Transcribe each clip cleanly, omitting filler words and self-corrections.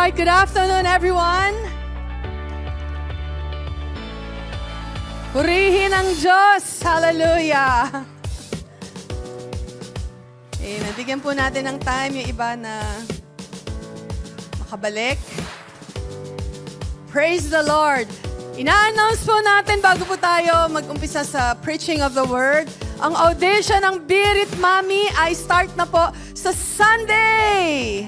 right, good afternoon everyone. Purihin ang Diyos. Hallelujah. Nabigyan po natin ng time yung iba na makabalik. Praise the Lord. Ina-announce po natin bago po tayo mag-umpisa sa preaching of the Word. Ang audition ng Birit Mami ay start na po sa Sunday.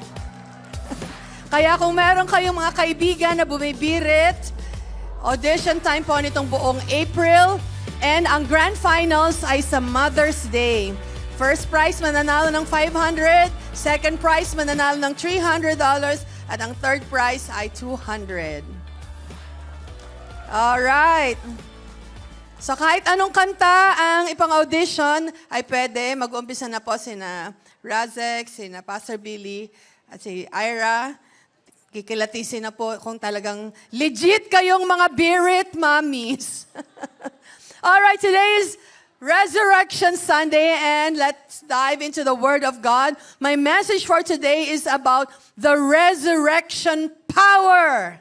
Kaya kung meron kayong mga kaibigan na bumibirit, audition time po nitong buong April. And ang grand finals ay sa Mother's Day. First prize mananalo ng $500, second prize mananalo ng $300, at ang third prize ay $200. Alright. So kahit anong kanta ang ipang-audition, ay pwede. Mag-umpisa na po sina Razek, sina Pastor Billy, at si Ira. Kikilatisin na po kung talagang legit kayong mga Birit Mommies. Alright, today is Resurrection Sunday, and let's dive into the Word of God. My message for today is about the resurrection power.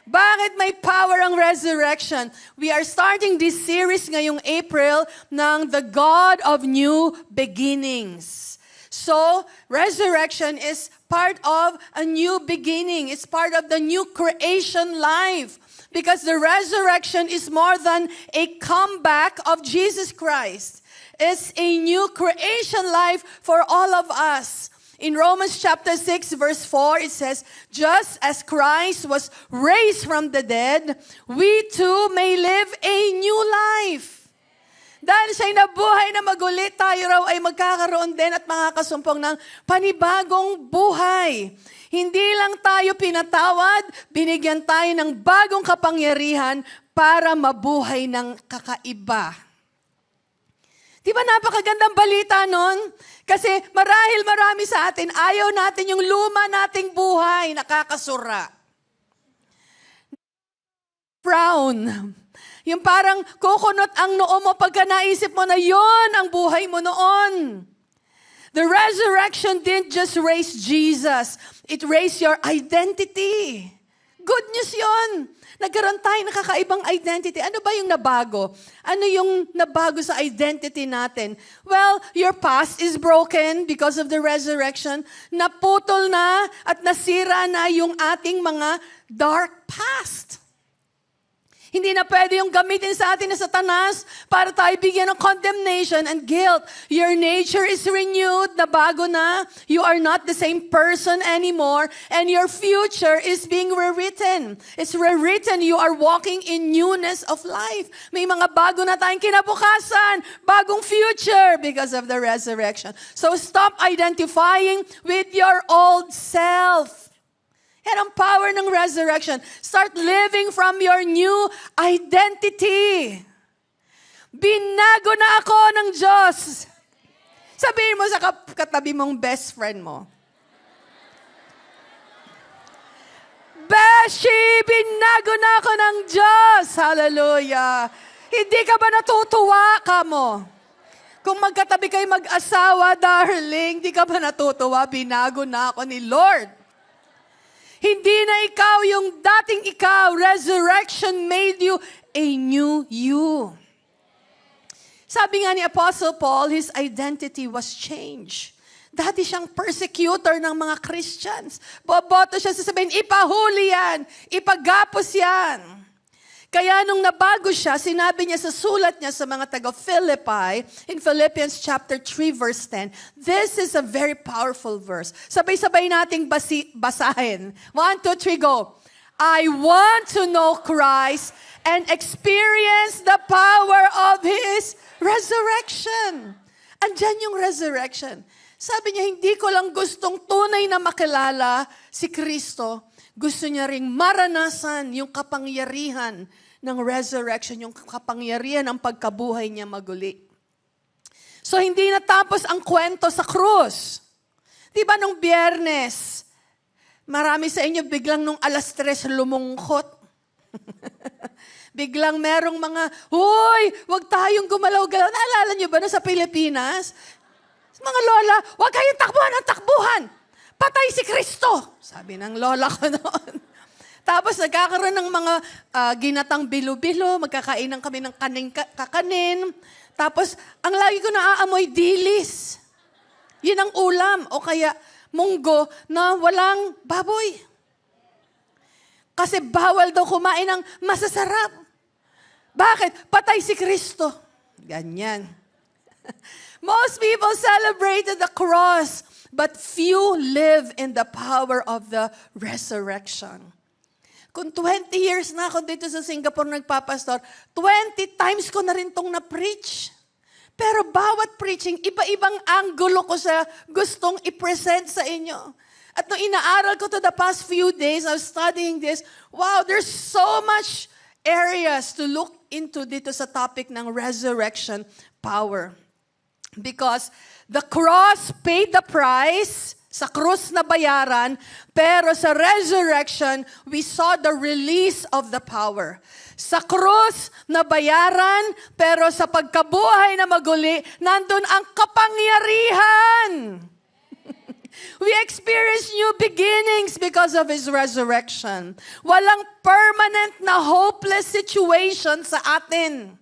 Bakit may power ang resurrection? We are starting this series ngayong April ng The God of New Beginnings. So, resurrection is part of a new beginning. It's part of the new creation life. Because the resurrection is more than a comeback of Jesus Christ. It's a new creation life for all of us. In Romans chapter 6, verse 4, it says, just as Christ was raised from the dead, we too may live a new life. Dahil siya'y nabuhay na maguli, tayo raw ay magkakaroon din at makakasumpong ng panibagong buhay. Hindi lang tayo pinatawad, binigyan tayo ng bagong kapangyarihan para mabuhay ng kakaiba. Di ba napakagandang balita nun? Kasi marami sa atin, ayaw natin yung luma nating buhay, nakakasura. Brown. Yung parang kukunot ang noo mo pagka naisip mo na yon ang buhay mo noon. The resurrection didn't just raise Jesus. It raised your identity. Good news yon. Nagkaroon tayo ng kakaibang identity. Ano ba yung nabago? Ano yung nabago sa identity natin? Well, your past is broken because of the resurrection. Naputol na at nasira na yung ating mga dark past. Hindi na pwede yung gamitin sa atin na Satanas para tayo bigyan ng condemnation and guilt. Your nature is renewed, nabago na. You are not the same person anymore, and your future is being rewritten. It's rewritten. You are walking in newness of life. May mga bago na tayong kinabukasan, bagong future because of the resurrection. So stop identifying with your old self. Yan ang power ng resurrection. Start living from your new identity. Binago na ako ng Diyos. Sabihin mo sa katabi mong best friend mo. Beshi, binago na ako ng Diyos. Hallelujah. Hindi ka ba natutuwa ka mo? Kung magkatabi kayo mag-asawa, darling, hindi ka ba natutuwa? Binago na ako ni Lord. Hindi na ikaw yung dating ikaw. Resurrection made you a new you. Sabi nga ni Apostle Paul, his identity was changed. Dati siyang persecutor ng mga Christians. Boboto siya sasabihin, ipahuli yan, ipagapos yan. Kaya nung nabago siya, sinabi niya sa sulat niya sa mga taga-Philippi, in Philippians chapter 3 verse 10, this is a very powerful verse. Sabay-sabay nating basahin. 1, 2, 3, go. I want to know Christ and experience the power of His resurrection. Andyan yung resurrection. Sabi niya, hindi ko lang gustong tunay na makilala si Kristo. Gusto niya ring maranasan yung kapangyarihan ng resurrection, yung kapangyarihan ng pagkabuhay niya maguli. So, hindi natapos ang kwento sa krus. Di ba nung Biyernes, marami sa inyo biglang nung 3:00 lumungkot. Biglang merong mga, huy, wag tayong gumalaw-galaw. Naalala niyo ba na sa Pilipinas? Mga lola, wag kayong takbuhan ng takbuhan. patay si Kristo! Sabi ng lola ko noon. Tapos nagkakaroon ng mga ginatang bilo-bilo, magkakainan kami ng kakanin. Tapos, ang lagi ko naaamoy, dilis. Yun ang ulam. O kaya, munggo na walang baboy. Kasi bawal daw kumain ng masasarap. Bakit? Patay si Kristo. Ganyan. Most people celebrated the cross, but few live in the power of the resurrection. Kung 20 years na ako dito sa Singapore nagpapastor, 20 times ko na rin itong na-preach. Pero bawat preaching, iba-ibang angulo ko sa gustong i-present sa inyo. At nung inaaral ko to the past few days, I was studying this, wow, there's so much areas to look into dito sa topic ng resurrection power. Because the cross paid the price, sa krus na bayaran, pero sa resurrection, we saw the release of the power. Sa krus na bayaran, pero sa pagkabuhay na maguli, nandun ang kapangyarihan. We experience new beginnings because of His resurrection. Walang permanent na hopeless situation sa atin.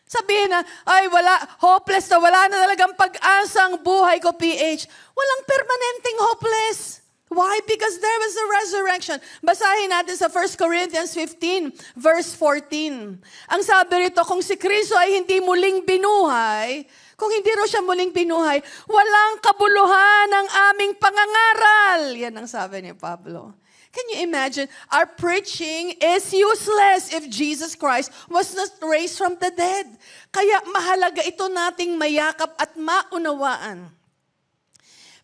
Sabihin na, ay hopeless na, wala na talagang pag-asa ang buhay ko, PH. Walang permanenteng hopeless. Why? Because there was a resurrection. Basahin natin sa 1 Corinthians 15, verse 14. Ang sabi rito, kung si Kristo ay hindi muling binuhay, kung hindi ro siya muling binuhay, walang kabuluhan ang aming pangangaral. Yan ang sabi ni Pablo. Can you imagine? Our preaching is useless if Jesus Christ was not raised from the dead. Kaya mahalaga ito nating mayakap at maunawaan.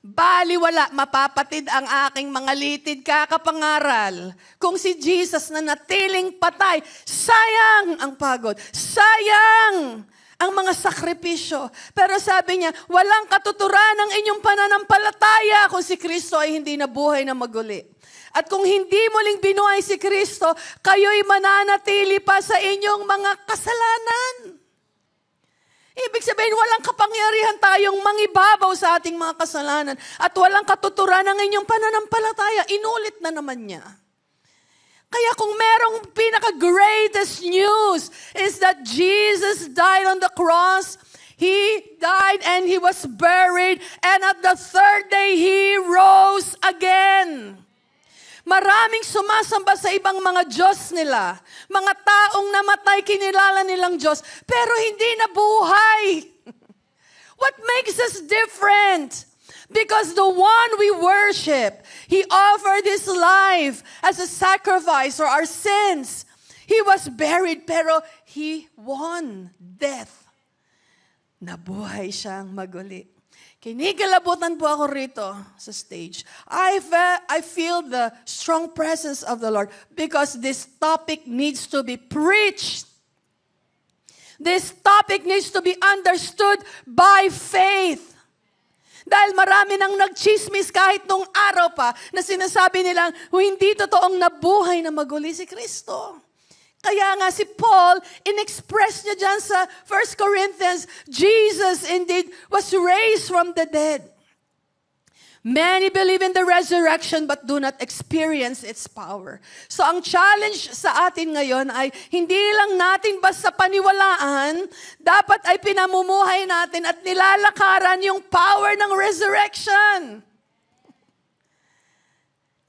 Baliwala, mapapatid ang aking mga litid kakapangaral. Kung si Jesus na natiling patay, sayang ang pagod, sayang ang mga sakripisyo. Pero sabi niya, walang katuturan ng inyong pananampalataya kung si Kristo ay hindi nabuhay na maguli. At kung hindi muling binuhay si Kristo, kayo'y mananatili pa sa inyong mga kasalanan. Ibig sabihin, walang kapangyarihan tayong mangibabaw sa ating mga kasalanan at walang katuturan ng inyong pananampalataya. Inulit na naman niya. Kaya kung merong pinaka-greatest news is that Jesus died on the cross, He died and He was buried, and at the third day, He rose again. Maraming sumasamba sa ibang mga Diyos nila. Mga taong namatay, kinilala nilang Diyos, pero hindi nabuhay. What makes us different? Because the one we worship, He offered His life as a sacrifice for our sins. He was buried, pero He won death. Nabuhay siyang maguli. Kinikilabutan po ako rito sa stage. I feel the strong presence of the Lord because this topic needs to be preached. This topic needs to be understood by faith. Dahil marami nang nagchismis kahit nung araw pa na sinasabi nilang hindi totoong nabuhay na maguli si Kristo. Kaya nga si Paul, in-express niya dyan sa 1 Corinthians, Jesus indeed was raised from the dead. Many believe in the resurrection but do not experience its power. So ang challenge sa atin ngayon ay hindi lang natin basta paniwalaan, dapat ay pinamumuhay natin at nilalakaran yung power ng resurrection.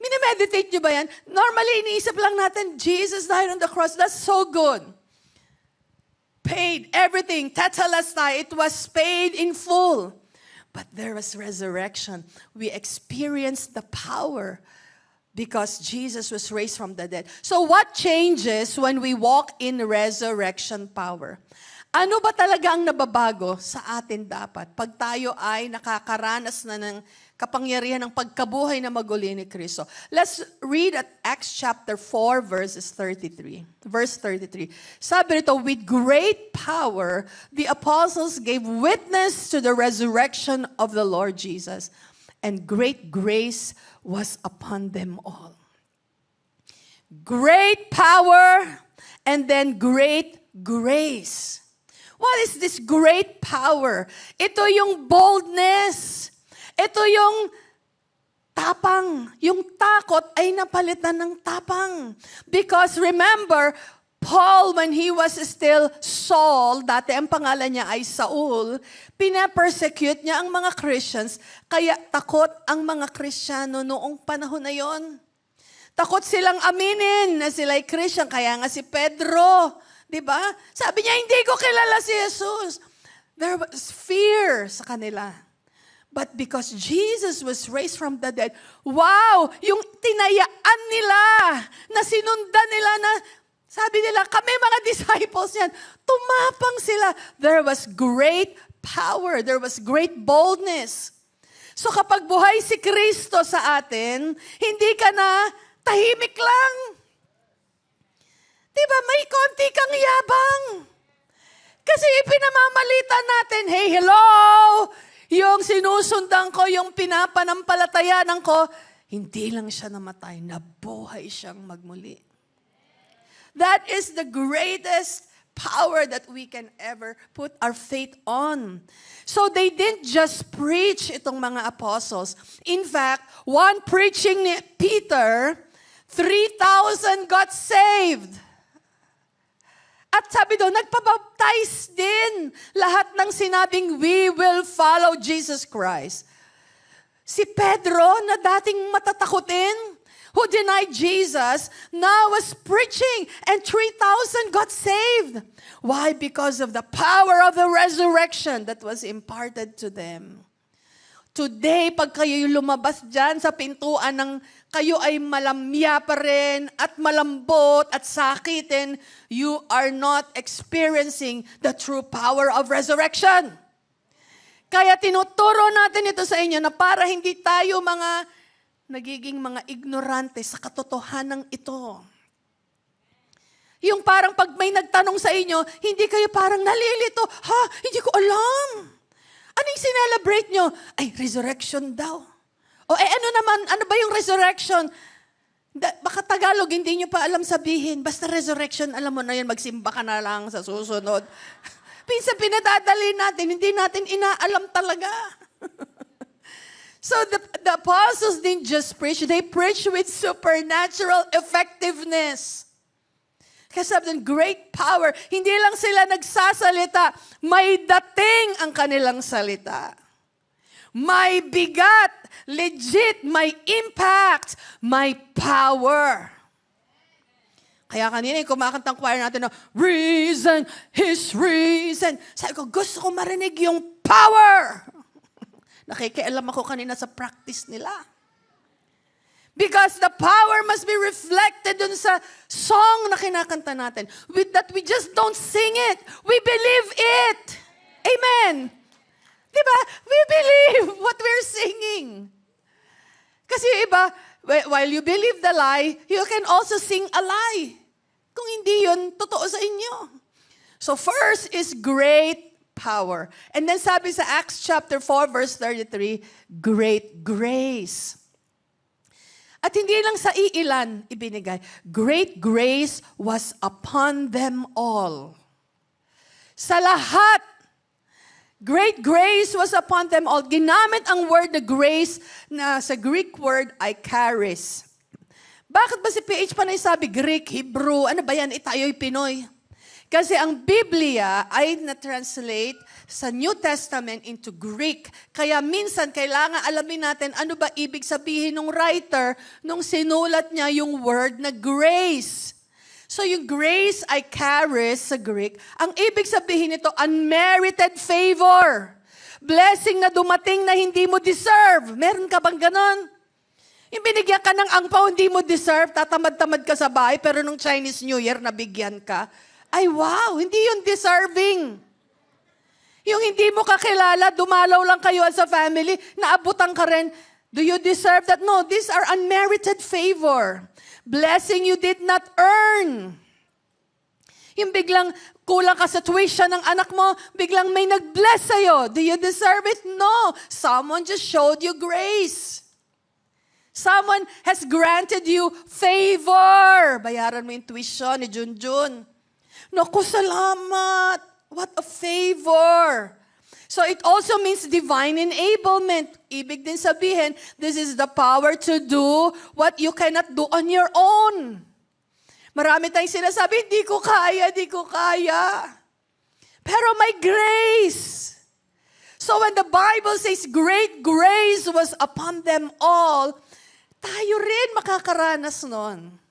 Minimeditate nyo ba yan? Normally, iniisip lang natin, Jesus died on the cross. That's so good. Paid everything. Tetelestai. It was paid in full. But there was resurrection. We experienced the power because Jesus was raised from the dead. So what changes when we walk in resurrection power? Ano ba talaga ang nababago sa atin dapat pag tayo ay nakakaranas na ng kapangyarihan ng pagkabuhay na maguli ni Kristo? Let's read at Acts chapter 4 verse 33. Sabi rito, with great power, the apostles gave witness to the resurrection of the Lord Jesus, and great grace was upon them all. Great power, and then great grace. What is this great power? Ito yung boldness. Ito yung tapang. Yung takot ay napalitan ng tapang. Because remember, Paul, when he was still Saul, dati ang pangalan niya ay Saul, pinapersecute niya ang mga Christians, kaya takot ang mga Kristiyano noong panahon na yon. Takot silang aminin na sila'y Christian, kaya nga si Pedro, di ba? Sabi niya, hindi ko kilala si Jesus. There was fear sa kanila. But because Jesus was raised from the dead, wow, yung tinayaan nila, na sinundan nila na, sabi nila, kami mga disciples yan, tumapang sila. There was great power. There was great boldness. So kapag buhay si Kristo sa atin, hindi ka na tahimik lang. Diba, may konti kang yabang. Kasi ipinamamalita natin, hey, hello, yung sinusundan ko, yung pinapanampalatayanan ko, hindi lang siya namatay, nabuhay siyang magmuli. That is the greatest power that we can ever put our faith on. So they didn't just preach itong mga apostles. In fact, one preaching ni Peter, 3,000 got saved. At sabi doon, nagpabaptize din lahat ng sinabing, we will follow Jesus Christ. Si Pedro, na dating matatakutin, who denied Jesus, now was preaching, and 3,000 got saved. Why? Because of the power of the resurrection that was imparted to them. Today, pag kayo lumabas dyan sa pintuan ng kayo ay malamya pa rin at malambot at sakitin, you are not experiencing the true power of resurrection. Kaya tinuturo natin ito sa inyo na para hindi tayo nagiging mga ignorante sa katotohanan ito. Yung parang pag may nagtanong sa inyo, hindi kayo parang nalilito. Ha? Hindi ko alam. Ano yung sinelebrate nyo? Ay, resurrection daw. O ano ba yung resurrection? Baka Tagalog, hindi nyo pa alam sabihin. Basta resurrection, alam mo na yun, magsimba ka na lang sa susunod. Pinsan pinadadali natin, hindi natin inaalam talaga. So the apostles didn't just preach, they preached with supernatural effectiveness. Kasi sabi ng great power, hindi lang sila nagsasalita, may dating ang kanilang salita. May bigat, legit, may impact, may power. Kaya kanina yung kumakantang choir natin na, reason, His reason. Sabi ko, gusto ko marinig yung power. Nakikialam ako kanina sa practice nila. Because the power must be reflected dun sa song na kinakanta natin. With that, we just don't sing it. We believe it. Amen. Diba? We believe what we're singing. Kasi iba, while you believe the lie, you can also sing a lie. Kung hindi yun, totoo sa inyo. So first is great power. And then sabi sa Acts chapter 4 verse 33, great grace. At hindi lang sa iilan ibinigay. Great grace was upon them all. Sa lahat, great grace was upon them all. Ginamit ang word na grace na sa Greek word ay charis. Bakit ba si PH Panay sabi Greek, Hebrew, ano ba yan? Tayo'y Pinoy. Kasi ang Biblia ay na-translate sa New Testament into Greek. Kaya minsan kailangan alamin natin ano ba ibig sabihin ng writer nung sinulat niya yung word na grace. So yung grace ay charis sa Greek. Ang ibig sabihin nito, unmerited favor. Blessing na dumating na hindi mo deserve. Meron ka bang ganon? Yung binigyan ka ng angpaw, hindi mo deserve, tatamad-tamad ka sa bahay, pero nung Chinese New Year, nabigyan ka. Ay, wow, hindi yun deserving. Yung hindi mo kakilala, dumalaw lang kayo as a family, naabutan ka rin, do you deserve that? No, these are unmerited favor. Blessing you did not earn. Yung biglang kulang ka sa tuition ng anak mo, biglang may nag-bless sa'yo. Do you deserve it? No. Someone just showed you grace. Someone has granted you favor. Bayaran mo yung tuition ni Junjun. Naku, salamat. What a favor. So it also means divine enablement. Ibig din sabihin, this is the power to do what you cannot do on your own. Marami tayong sinasabi, di ko kaya. Pero may grace. So when the Bible says great grace was upon them all, tayo rin makakaranas nun.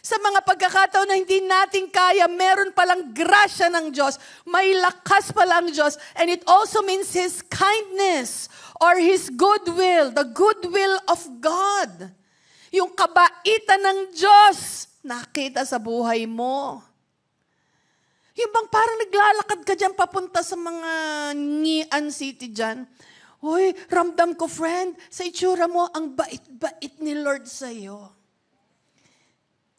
Sa mga pagkakataon na hindi natin kaya, meron palang grasya ng Diyos. May lakas palang Diyos. And it also means His kindness or His goodwill, the goodwill of God. Yung kabaitan ng Diyos, nakita sa buhay mo. Yung bang parang naglalakad ka dyan papunta sa mga Ngian City dyan. Uy, ramdam ko, friend, sa itsura mo, ang bait-bait ni Lord sa'yo.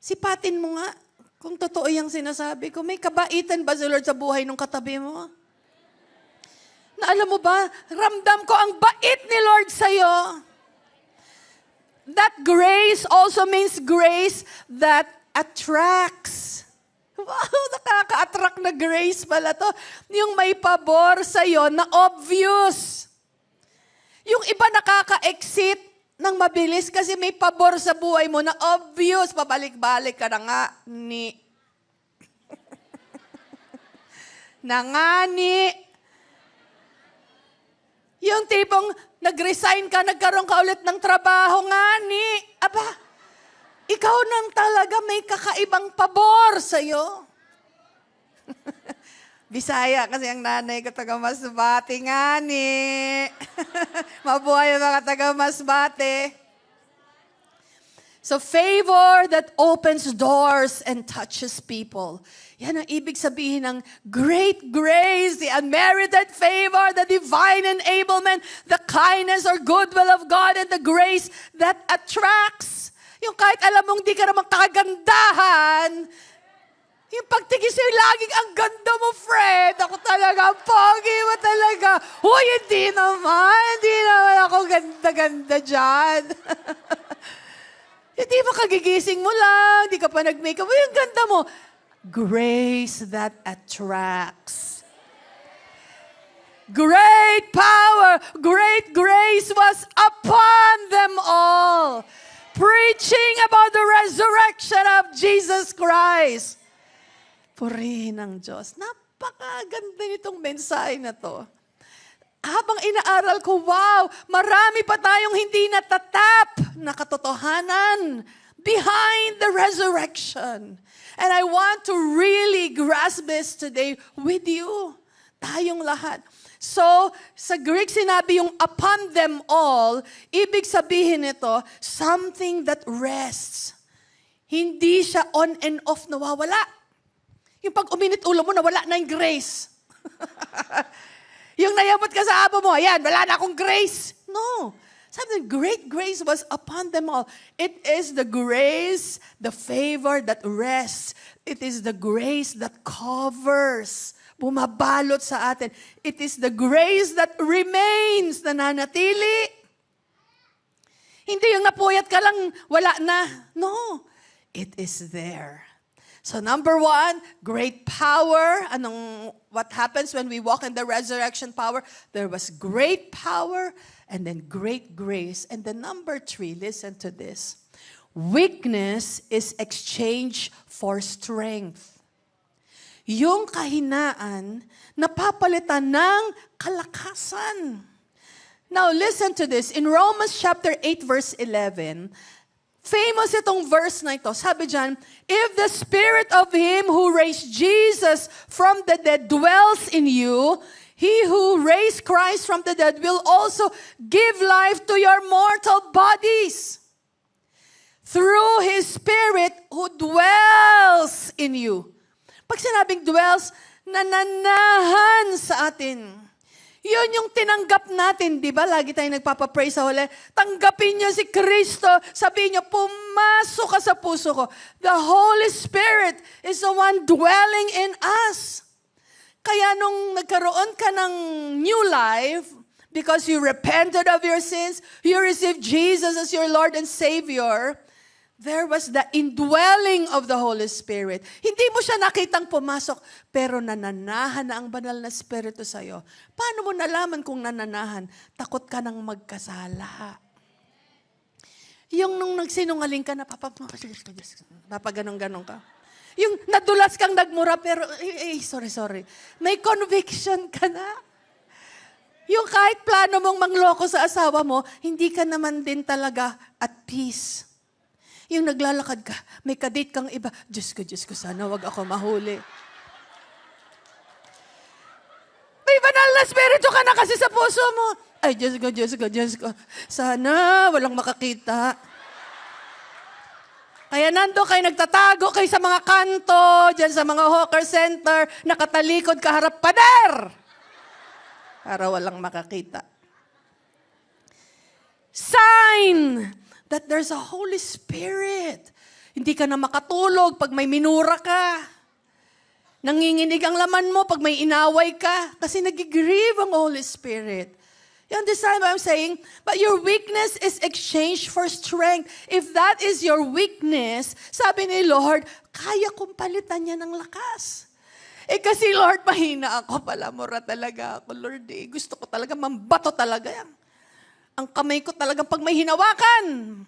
Sipatin mo nga, kung totoo yung sinasabi ko, may kabaitan ba si Lord sa buhay ng katabi mo? Na alam mo ba, ramdam ko ang bait ni Lord sa'yo. That grace also means grace that attracts. Wow, nakaka-attract na grace pala to. Yung may pabor sa'yo na obvious. Yung iba nakaka-exit ng mabilis kasi may pabor sa buhay mo na obvious. Pabalik-balik ka na nga ni. Yung tipong nag-resign ka, nagkaroon ka ulit ng trabaho nga ni. Aba, ikaw nang talaga may kakaibang pabor sa'yo. Bisaya kasi ang nanay ko taga Masbate nga ni. Mabuhay ang mga taga Masbate. So favor that opens doors and touches people. Yan ang ibig sabihin ng great grace, the unmerited favor, the divine enablement, the kindness or goodwill of God, and the grace that attracts. Yung kahit alam mong di ka naman kagandahan, yung pagtingin sa'yo, laging ang ganda mo, Fred. Ako talaga, ang pogi mo talaga. Uy, hindi naman ako ganda-ganda dyan. Hindi ba kagigising mo lang, hindi ka pa nag-makeup. Uy, ang ganda mo. Grace that attracts. Great power, great grace was upon them all. Preaching about the resurrection of Jesus Christ. Purihin ng Diyos. Napakaganda nitong mensahe na to. Habang inaaral ko, wow, marami pa tayong hindi natatap na katotohanan behind the resurrection. And I want to really grasp this today with you. Tayong lahat. So, sa Greek sinabi yung upon them all, ibig sabihin nito, something that rests. Hindi siya on and off nawawala. Yung pag uminit ulo mo, nawala na yung grace. Yung nayabot ka sa abo mo, ayan, wala na akong grace. No. Something great grace was upon them all. It is the grace, the favor that rests. It is the grace that covers. Bumabalot sa atin. It is the grace that remains, nananatili. Hindi yung napuyat ka lang, wala na. No. It is there. So number one, great power. What happens when we walk in the resurrection power? There was great power and then great grace. And then number three, listen to this. Weakness is exchanged for strength. Yung kahinaan, napapalitan ng kalakasan. Now listen to this. In Romans chapter 8 verse 11, famous itong verse na ito. Sabi dyan, if the spirit of Him who raised Jesus from the dead dwells in you, He who raised Christ from the dead will also give life to your mortal bodies through His Spirit who dwells in you. Pag sinabing dwells, nananahan sa atin. Yun yung tinanggap natin, di ba? Lagi tayong nagpapapray sa huli. Tanggapin niyo si Kristo. Sabihin niyo, pumasok ka sa puso ko. The Holy Spirit is the one dwelling in us. Kaya nung nagkaroon ka ng new life, because you repented of your sins, you received Jesus as your Lord and Savior, There was the indwelling of the Holy Spirit. Hindi mo siya nakitang pumasok, pero nananahan na ang banal na Espiritu sa'yo. Paano mo nalaman kung nananahan? Takot ka nang magkasala. Yung nung nagsinungaling ka na, papaganong-ganon ka. Yung nadulas kang nagmura, pero, sorry. May conviction ka na. Yung kahit plano mong mangloko sa asawa mo, hindi ka naman din talaga at peace. Yung naglalakad ka, may kadate kang iba, Diyos ko, sana wag ako mahuli. May banal na spirito ka na kasi sa puso mo. Ay, Diyos ko, sana walang makakita. Kaya nando kayo, nagtatago kayo sa mga kanto, dyan sa mga hawker center, nakatalikod kaharap pader. Para walang makakita. Sign that there's a Holy Spirit. Hindi ka na makatulog pag may minura ka. Nanginginig ang laman mo pag may inaway ka. Kasi nag-grieve ang Holy Spirit. You understand what I'm saying? But your weakness is exchanged for strength. If that is your weakness, sabi ni Lord, kaya kong palitan niya ng lakas. Kasi Lord, mahina ako pala. Mura talaga ako, Lord. Gusto ko talaga, mambato talaga yan. Ang kamay ko talagang pag may hinawakan.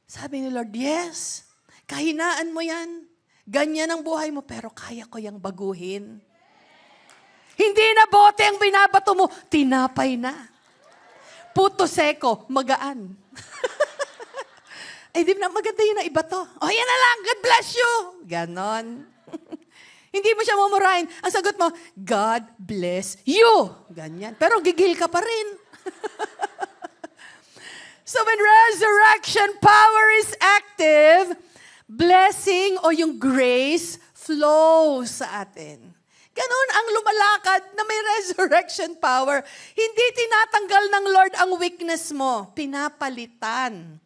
Sabi ni Lord, yes, kahinaan mo yan. Ganyan ang buhay mo, pero kaya ko yang baguhin. Hindi na bote ang binabato mo, tinapay na. Puto seko, magaan. Di ba maganda yun na iba to? Yan na lang, God bless you. Ganon. Hindi mo siya mumurahin. Ang sagot mo, God bless you. Ganyan. Pero gigil ka pa rin. So when resurrection power is active, blessing o yung grace flows sa atin. Ganon ang lumalakad na may resurrection power. Hindi tinatanggal ng Lord ang weakness mo. Pinapalitan.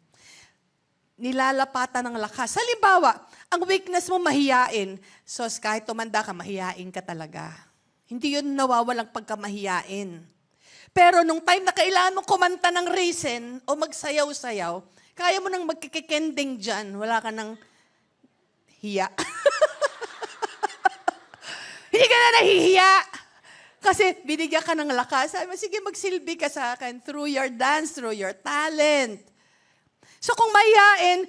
Nilalapatan ng lakas. Halimbawa, ang weakness mo mahiyain. So kahit tumanda ka, mahiyain ka talaga. Hindi yun nawawalang pagkamahiyain. Pero nung time na kailangan mo kumanta ng reason o magsayaw-sayaw, kaya mo nang magkikikending dyan, wala ka nang hiya. Hindi ka na nahihiya. Kasi binigyan ka ng lakas. Sabi mo, sige, magsilbi ka sa akin through your dance, through your talent. So kung mahiyain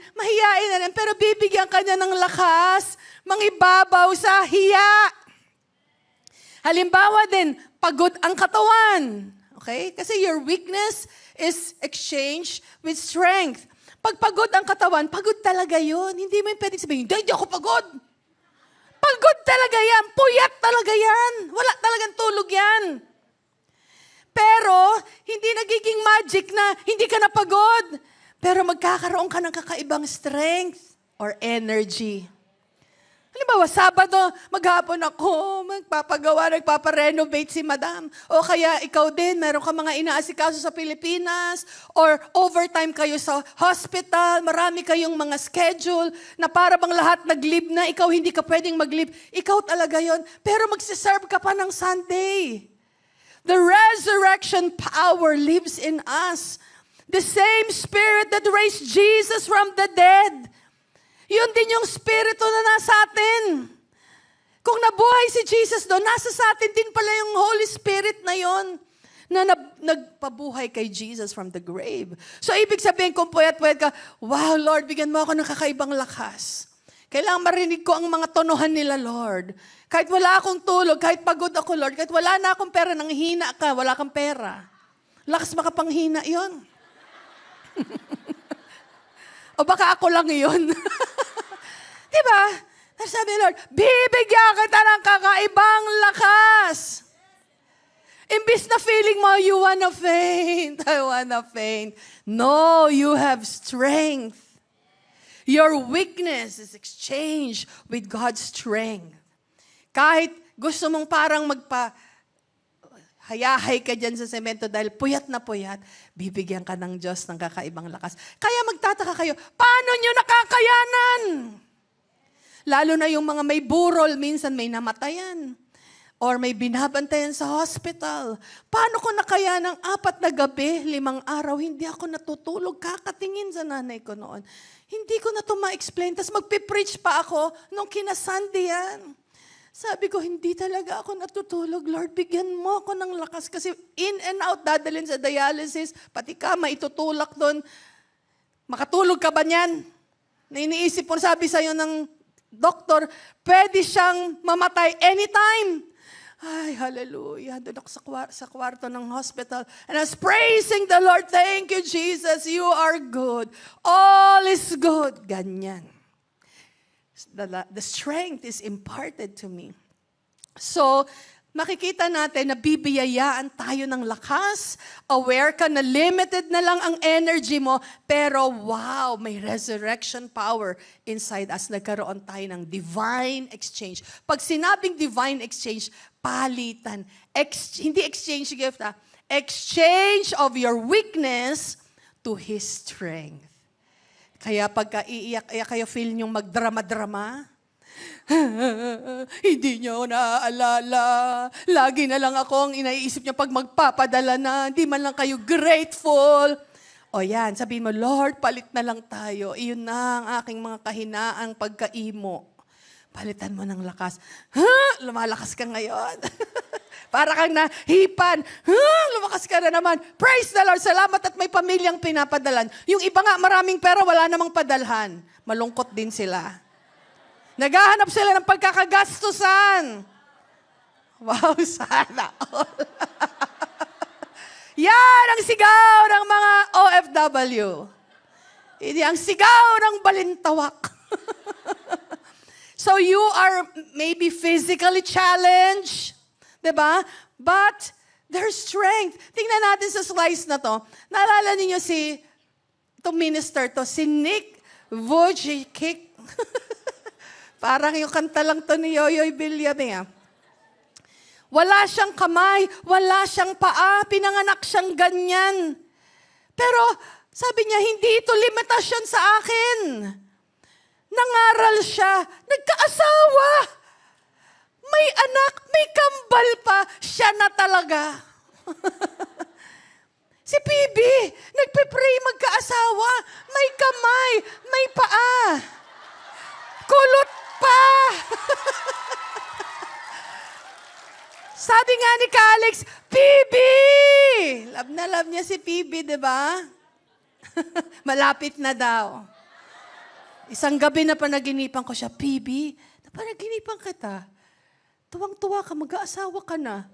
na rin, pero bibigyan ka niya ng lakas, mangibabaw sa hiya. Halimbawa din, pagod ang katawan. Okay? Kasi your weakness is exchanged with strength. Pag pagod ang katawan, pagod talaga yun. Hindi mo yung pwedeng sabihin, hindi ako pagod. Pagod talaga yan. Puyat talaga yan. Wala talagang tulog yan. Pero, hindi nagiging magic na hindi ka napagod. Pero magkakaroon ka ng kakaibang strength or energy. Halimbawa, Sabado, maghapon ako, nagpaparenovate si Madam. O kaya ikaw din, meron ka mga inaasikaso sa Pilipinas, or overtime kayo sa hospital, marami kayong mga schedule, na para bang lahat nag-leave na, ikaw hindi ka pwedeng mag-leave. Ikaw talaga yon. Pero magsiserve ka pa ng Sunday. The resurrection power lives in us. The same Spirit that raised Jesus from the dead. Yun din yung Spirito na nasa atin. Kung nabuhay si Jesus doon, nasa sa atin din pala yung Holy Spirit na yon na nagpabuhay kay Jesus from the grave. So, ibig sabihin, kung puyat-puyat ka, wow, Lord, bigyan mo ako ng kakaibang lakas. Kailangan marinig ko ang mga tonohan nila, Lord. Kahit wala akong tulog, kahit pagod ako, Lord, kahit wala na akong pera, nanghihina ka, wala kang pera. Lakas makapanghina yon. O baka ako lang yun. Diba? Sabi ni Lord, bibigyan kita ng kakaibang lakas. Imbis na feeling mo, you wanna faint, I wanna faint. No, you have strength. Your weakness is exchanged with God's strength. Kahit gusto mong parang hayahay ka dyan sa semento dahil puyat na puyat, bibigyan ka ng Diyos ng kakaibang lakas. Kaya magtataka kayo, paano nyo nakakayanan? Lalo na yung mga may burol, minsan may namatayan. or may binabantayan sa hospital. Paano ko na kaya ng 4 na gabi, 5 araw, hindi ako natutulog, kakatingin sa nanay ko noon. Hindi ko na ito ma-explain. Tapos magpipreach pa ako nung kina-Sunday yan. Sabi ko, hindi talaga ako natutulog. Lord, bigyan mo ako ng lakas. Kasi in and out, dadalhin sa dialysis, pati ka, maitutulak doon. Makatulog ka ba niyan? Na iniisip mo, sabi sa'yo ng doktor, pwede siyang mamatay anytime. Ay, hallelujah. Doon ako sa kwarto ng hospital. And I was praising the Lord. Thank you, Jesus. You are good. All is good. Ganyan. The strength is imparted to me. So, makikita natin na bibiyayaan tayo ng lakas. Aware ka na limited na lang ang energy mo. Pero wow, may resurrection power inside us. Nagkaroon tayo ng divine exchange. Pag sinabing divine exchange, palitan. Hindi exchange gift, exchange of your weakness to His strength. Kaya pagka iiyak kayo, feel nyo magdrama-drama, hindi nyo naaalala. Lagi na lang ako ang inaiisip nyo pag magpapadala na. Hindi man lang kayo grateful. O yan, sabihin mo, Lord, palit na lang tayo. Iyon na ang aking mga kahinaang pagkaimo. Palitan mo ng lakas. Lumalakas ka ngayon. Para kang nahipan. Lumakas ka na naman. Praise the Lord. Salamat at may pamilyang pinapadalan. Yung iba nga, maraming pera, wala namang padalhan. Malungkot din sila. Naghahanap sila ng pagkakagastusan. Wow, sana all. Yan ang sigaw ng mga OFW. Hindi ang sigaw ng balintawak. So you are maybe physically challenged, diba? But there's strength. Tingnan natin sa slides na to. Naalala niyo itong minister to, si Nick Vujicic. Parang yung kanta lang to ni Yoyoy Villame. Wala siyang kamay, wala siyang paa, pinanganak siyang ganyan. Pero sabi niya, hindi ito limitasyon sa akin. Nangaral siya, nagkaasawa, may anak, may kambal pa, siya na talaga. Si PB, nagpe-pray magkaasawa, may kamay, may paa. Kulot pa. Sabi nga ni Calix, PB! Love na love niya si PB, di ba? Malapit na daw. Isang gabi na panaginipan ko siya, PB, napanaginipan kita. Tuwang-tuwa ka, mag-aasawa ka na.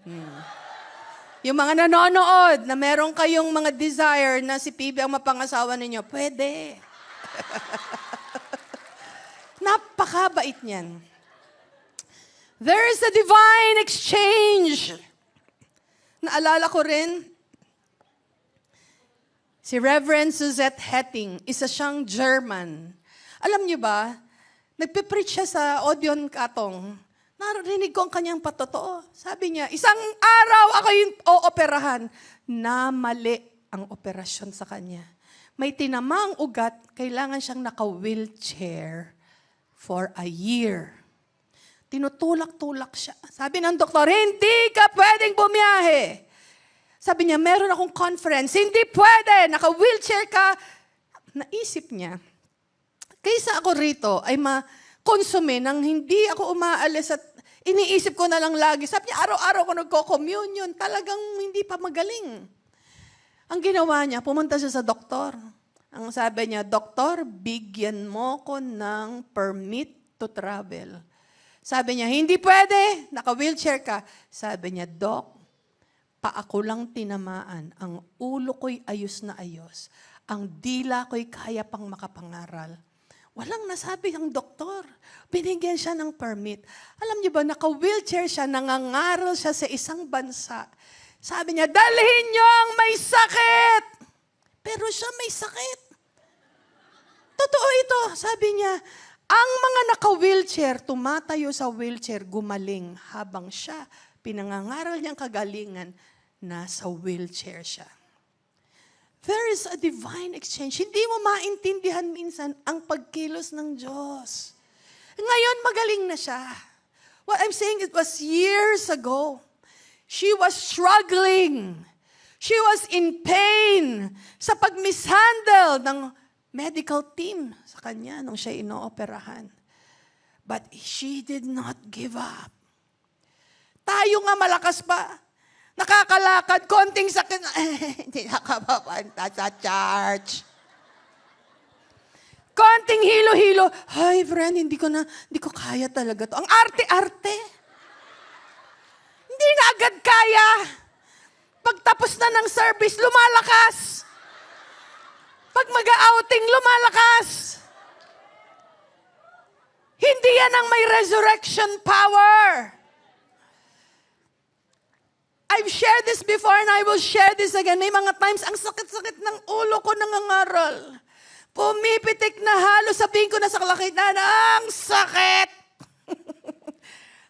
Yung mga nanonood na meron kayong mga desire na si PB ang mapangasawa ninyo, pwede. Napakabait niyan. There is a divine exchange. Naalala ko rin, si Reverend Suzette Hetting, isa siyang German. Alam niyo ba, nagpipreach siya sa Odeon Katong. Narinig ko ang kanyang patotoo. Sabi niya, isang araw ako yung ooperahan. Namali ang operasyon sa kanya. May tinamang ugat, kailangan siyang naka-wheelchair for a year. Tinutulak-tulak siya. Sabi ng doktor, hindi ka pwedeng bumiyahe. Sabi niya, meron akong conference. Hindi pwede, naka-wheelchair ka. Naisip niya, kaysa ako rito ay ma-consume nang hindi ako umaalis at iniisip ko na lang lagi. Sabi niya, araw-araw ko nagko-communion. Talagang hindi pa magaling. Ang ginawa niya, pumunta siya sa doktor. Ang sabi niya, Doktor, bigyan mo ko ng permit to travel. Sabi niya, hindi pwede. Naka-wheelchair ka. Sabi niya, Dok, ako lang tinamaan. Ang ulo ko'y ayos na ayos. Ang dila ko'y kaya pang makapangaral. Walang nasabi ang doktor. Binigyan siya ng permit. Alam niyo ba, naka-wheelchair siya, nangangaral siya sa isang bansa. Sabi niya, dalhin niyo ang may sakit. Pero siya may sakit. Totoo ito. Sabi niya, ang mga naka-wheelchair, tumatayo sa wheelchair, gumaling habang siya, pinangangaral niyang kagalingan, nasa wheelchair siya. There is a divine exchange. Hindi mo maintindihan minsan ang pagkilos ng Diyos. Ngayon, magaling na siya. What I'm saying, it was years ago. She was struggling. She was in pain sa pag-mishandle ng medical team sa kanya nung siya inooperahan. But she did not give up. Tayo nga malakas pa. Nakakalakad, konting sakit, hindi nakapapunta sa church. Konting hilo-hilo, hi friend, hindi ko kaya talaga to. Ang arte-arte. Hindi na agad kaya. Pagtapos na ng service, lumalakas. Pag mag-outing, lumalakas. Hindi yan ang may resurrection power. I've shared this before and I will share this again. May mga times, ang sakit-sakit ng ulo ko nangangaral. Pumipitik na halos, sabihin ko na sa kalakitan, ang sakit!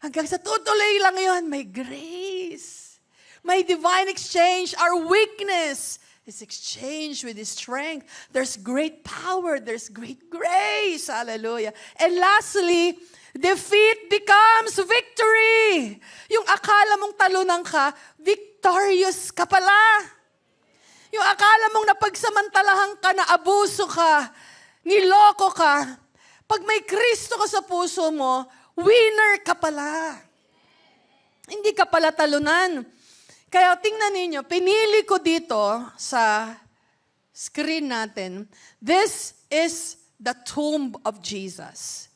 Hanggang sa tutuloy lang yon, may grace. May divine exchange. Our weakness is exchanged with His strength. There's great power. There's great grace. Hallelujah. And lastly, defeat becomes victory. Yung akala mong talunan ka, victorious ka pala. Yung akala mong napagsamantalahan ka, na abuso ka, niloko ka, pag may Kristo ka sa puso mo, winner ka pala. Hindi ka pala talunan. Kaya tingnan ninyo, pinili ko dito sa screen natin, this is the tomb of Jesus.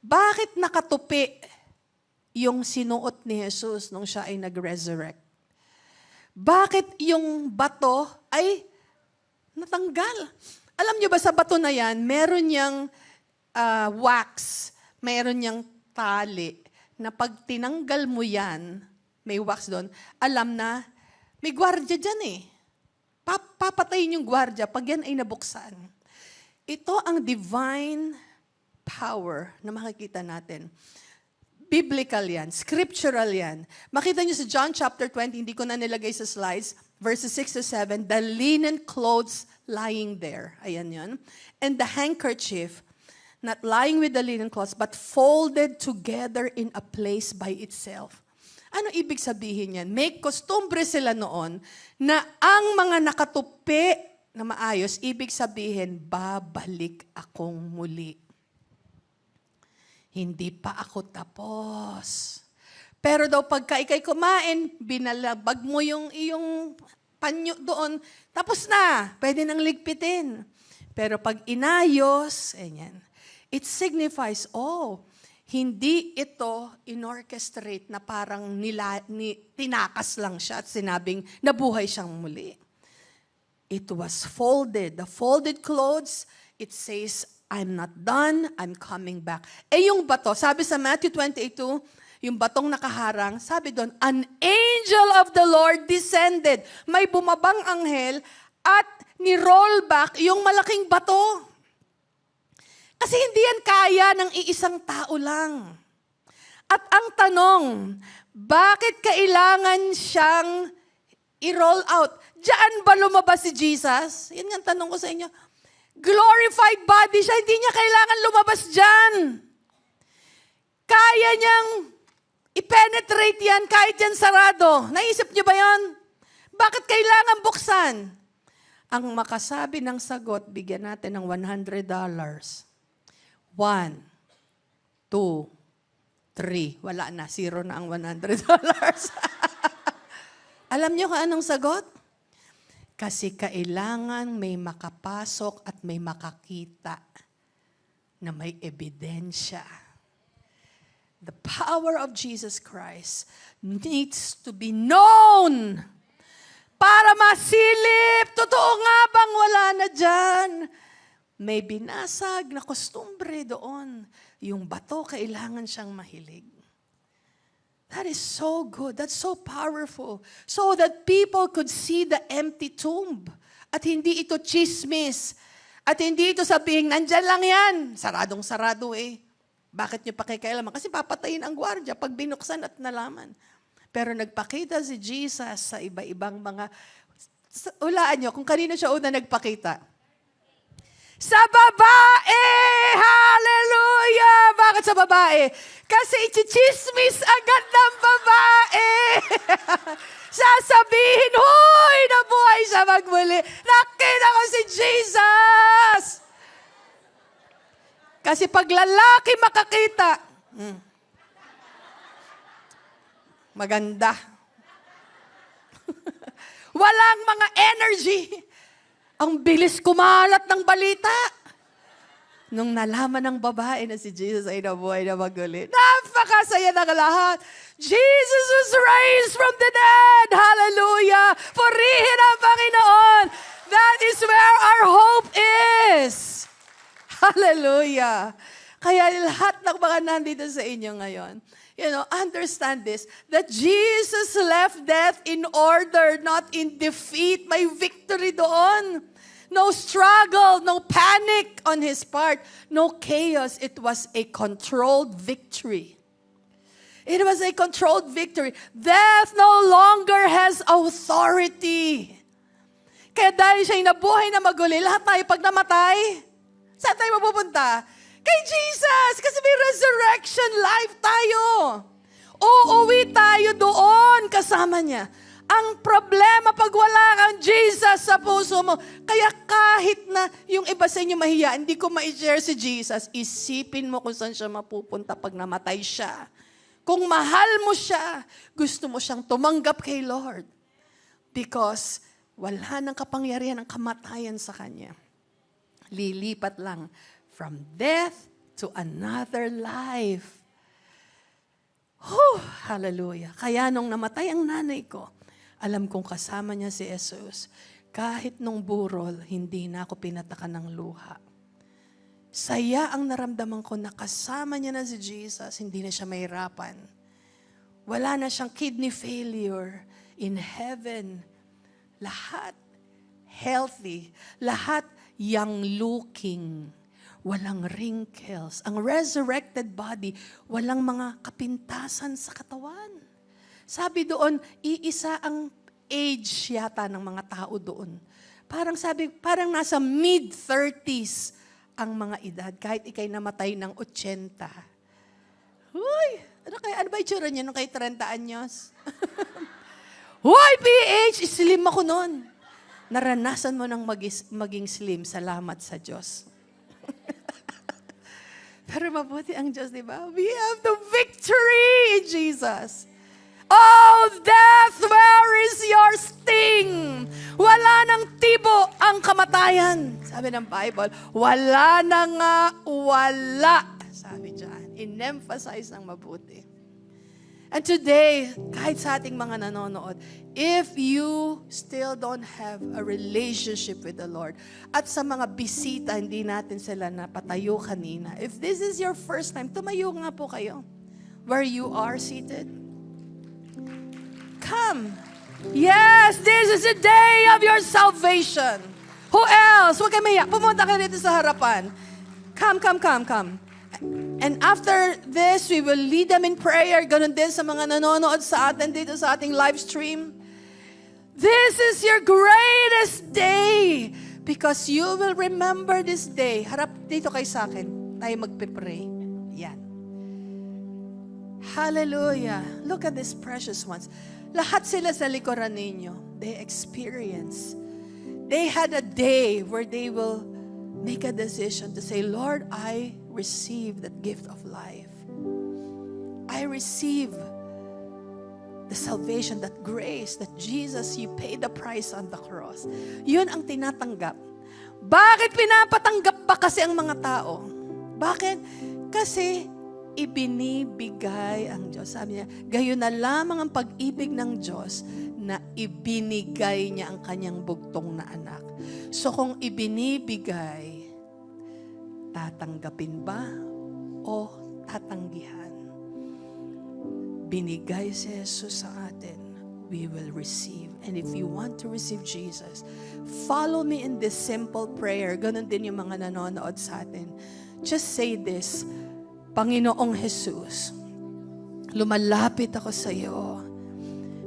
Bakit nakatupi yung sinuot ni Jesus nung siya ay nag-resurrect? Bakit yung bato ay natanggal? Alam niyo ba sa bato na yan, meron niyang wax, meron niyang tali, na pag tinanggal mo yan, may wax doon, alam na, may gwardiya dyan eh. Papatayin yung gwardiya pag yan ay nabuksan. Ito ang divine power na makikita natin. Biblical yan, scriptural yan. Makita niyo sa John chapter 20, hindi ko na nilagay sa slides, verses 6 to 7, the linen clothes lying there. Ayan yun. And the handkerchief, not lying with the linen cloths, but folded together in a place by itself. Ano ibig sabihin yan? May kostumbre sila noon na ang mga nakatupi na maayos, ibig sabihin, babalik akong muli. Hindi pa ako tapos. Pero daw pagka ikay kumain, binalabag mo yung iyong panyo doon, tapos na, pwede nang ligpitin. Pero pag inayos, it signifies, hindi ito inorchestrate na parang tinakas lang siya at sinabing nabuhay siyang muli. It was folded. The folded clothes, it says, I'm not done, I'm coming back. Yung bato, sabi sa Matthew 28:2, yung batong nakaharang, sabi doon, an angel of the Lord descended. May bumabang anghel at ni-roll back yung malaking bato. Kasi hindi yan kaya ng iisang tao lang. At ang tanong, bakit kailangan siyang i-roll out? Diyan ba lumabas si Jesus? Yan nga ang tanong ko sa inyo. Glorified body siya, hindi niya kailangan lumabas dyan. Kaya niyang i-penetrate yan kahit yan sarado. Naisip niyo ba yan? Bakit kailangan buksan? Ang makasabi ng sagot, bigyan natin ng $100. 1, 2, 3. Wala na, zero na ang $100. Alam niyo kung anong sagot? Kasi kailangan may makapasok at may makakita na may ebidensya. The power of Jesus Christ needs to be known para masilip. Totoo nga bang wala na dyan? May binasag na kostumbre doon. Yung bato, kailangan siyang mahilig. That is so good. That's so powerful. So that people could see the empty tomb. At hindi ito chismis. At hindi ito sabihin, nandyan lang yan. Saradong-sarado eh. Bakit nyo pakikialaman? Kasi papatayin ang gwardiya pag binuksan at nalaman. Pero nagpakita si Jesus sa iba-ibang mga... Hulaan nyo, kung kanino siya una nagpakita. Sa babae! Hallelujah! Bakit sa babae? Kasi ichichismis agad ng babae. Sasabihin, huy, nabuhay siya magmuli. Nakita ko si Jesus. Kasi pag lalaki makakita, maganda. Walang mga energy. Ang bilis kumalat ng balita. Nung nalaman ng babae na si Jesus ay nabuhay na maguli, napakasaya ng lahat. Jesus was raised from the dead. Hallelujah. Purihin ang Panginoon. That is where our hope is. Hallelujah. Kaya lahat ng mga nandito sa inyo ngayon, understand this, that Jesus left death in order, not in defeat. May victory doon. No struggle, no panic on His part, no chaos. It was a controlled victory. It was a controlled victory. Death no longer has authority. Kaya dahil siya'y nabuhay na maguli, lahat tayo pag namatay, saan tayo mapupunta? Kay Jesus! Kasi may resurrection life tayo. Uuwi tayo doon kasama niya. Ang problema pag wala kang Jesus sa puso mo, kaya kahit na yung iba sa inyo mahiya, hindi ko ma-share si Jesus, isipin mo kung saan siya mapupunta pag namatay siya. Kung mahal mo siya, gusto mo siyang tumanggap kay Lord. Because wala nang kapangyarihan ng kamatayan sa Kanya. Lilipat lang from death to another life. Hallelujah. Kaya nung namatay ang nanay ko, alam kong kasama niya si Jesus. Kahit nung burol, hindi na ako pinatakan ng luha. Saya ang naramdaman ko na kasama niya na si Jesus, hindi na siya mahirapan. Wala na siyang kidney failure in heaven. Lahat healthy. Lahat young-looking. Walang wrinkles. Ang resurrected body, walang mga kapintasan sa katawan. Sabi doon, iisa ang age yata ng mga tao doon. Parang nasa mid-30s ang mga edad, kahit ikay namatay ng 80. Huy! Ano ba itsura niya nung kay 30 anyos? Huy, PH! Slim ako noon. Naranasan mo nang maging slim. Salamat sa Diyos. Pero mabuti ang Diyos, di ba? We have the victory in Jesus. Oh, death, where is your sting? Wala nang tibo ang kamatayan. Sabi ng Bible, wala na nga, wala. Sabi dyan, in-emphasize ng mabuti. And today, kahit sa ating mga nanonood, if you still don't have a relationship with the Lord, at sa mga bisita, hindi natin sila napatayo kanina. If this is your first time, tumayo nga po kayo. Where you are seated. Come. Yes, this is the day of your salvation. Who else? Huwag kayo maiyak. Pumunta ka dito sa harapan. Come. And after this, we will lead them in prayer. Ganun din sa mga nanonood sa atin dito sa ating live stream. This is your greatest day because you will remember this day. Harap dito kay sa akin. Tayo magpe-pray. Yan. Hallelujah. Look at these precious ones. Lahat sila sa likuran ninyo. They experience. They had a day where they will make a decision to say, Lord, I receive that gift of life. I receive the salvation, that grace, that Jesus, you paid the price on the cross. Yun ang tinatanggap. Bakit pinapatanggap pa kasi ang mga tao? Bakit? Kasi ibinibigay ang Diyos. Sabi niya, gayon na lamang ang pag-ibig ng Diyos na ibinigay niya ang kanyang bugtong na anak. So kung ibinibigay, tatanggapin ba o tatanggihan? Binigay si Jesus sa atin, we will receive. And if you want to receive Jesus, follow me in this simple prayer. Ganon din yung mga nanonood sa atin. Just say this, Panginoong Jesus, lumalapit ako sa iyo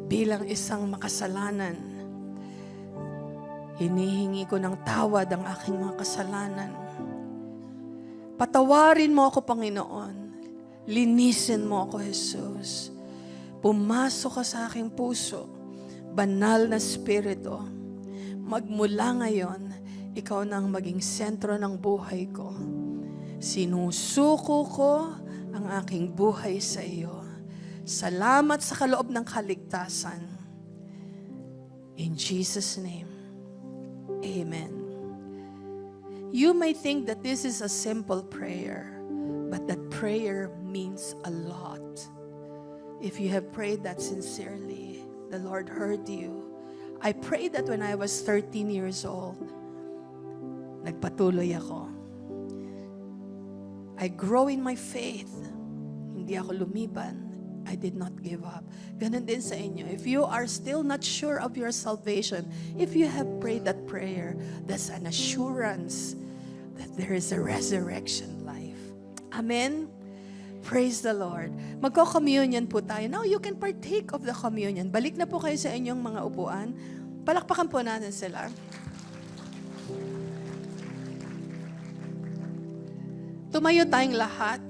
bilang isang makasalanan. Hinihingi ko ng tawad ang aking mga kasalanan. Patawarin mo ako, Panginoon. Linisin mo ako, Jesus. Pumasok ka sa aking puso. Banal na Espiritu. Magmula ngayon, ikaw nang maging sentro ng buhay ko. Sinusuko ko ang aking buhay sa iyo. Salamat sa kaloob ng kaligtasan. In Jesus' name, amen. You may think that this is a simple prayer, but that prayer means a lot. If you have prayed that sincerely, the Lord heard you. I prayed that when I was 13 years old. Nagpatuloy ako. I grow in my faith. Hindi ako lumiban. I did not give up. Ganun din sa inyo. If you are still not sure of your salvation, if you have prayed that prayer, that's an assurance that there is a resurrection life. Amen? Praise the Lord. Magko-communion po tayo. Now, you can partake of the communion. Balik na po kayo sa inyong mga upuan. Palakpakan po natin sila. Tumayo tayong lahat.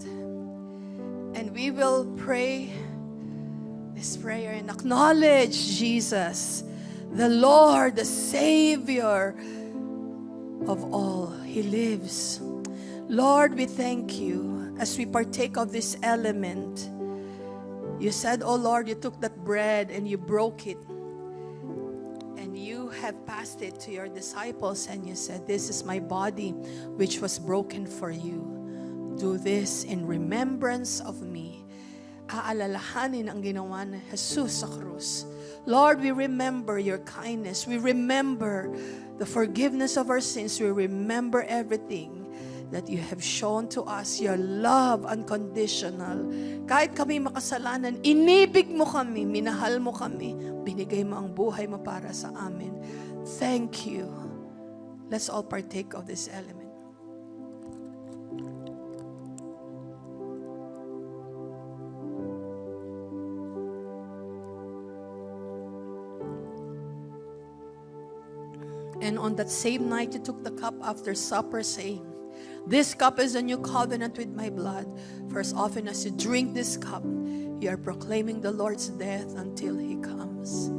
And we will pray this prayer and acknowledge Jesus, the Lord, the Savior of all. He lives. Lord, we thank you as we partake of this element. You said, oh Lord, you took that bread and you broke it. And you have passed it to your disciples and you said, this is my body which was broken for you. Do this in remembrance of me. Aalalahanin ang ginawa ni Jesus sa krus. Lord, we remember your kindness. We remember the forgiveness of our sins. We remember everything that you have shown to us, your love unconditional. Kahit kami makasalanan, inibig mo kami, minahal mo kami, binigay mo ang buhay mo para sa amin. Thank you. Let's all partake of this element. And on that same night, you took the cup after supper, saying, this cup is a new covenant with my blood. For as often as you drink this cup, you are proclaiming the Lord's death until He comes.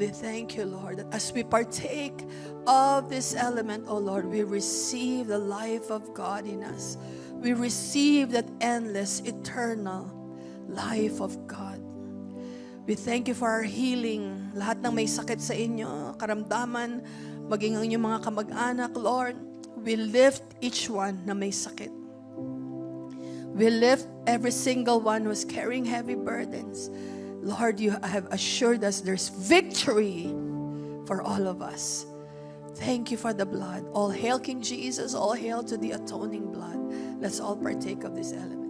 We thank you, Lord, that as we partake of this element, oh Lord, we receive the life of God in us. We receive that endless, eternal life of God. We thank you for our healing. Lahat ng may sakit sa inyo, karamdaman, maging ang inyong mga kamag-anak, Lord, we lift each one na may sakit. We lift every single one who's carrying heavy burdens. Lord, you have assured us there's victory for all of us. Thank you for the blood. All hail King Jesus, all hail to the atoning blood. Let's all partake of this element.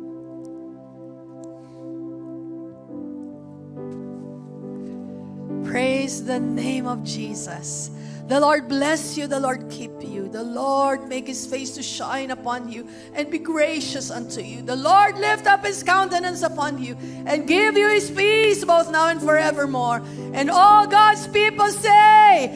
Praise the name of Jesus. The Lord bless you, the Lord keep you. The Lord make His face to shine upon you and be gracious unto you. The Lord lift up His countenance upon you and give you His peace both now and forevermore. And all God's people say,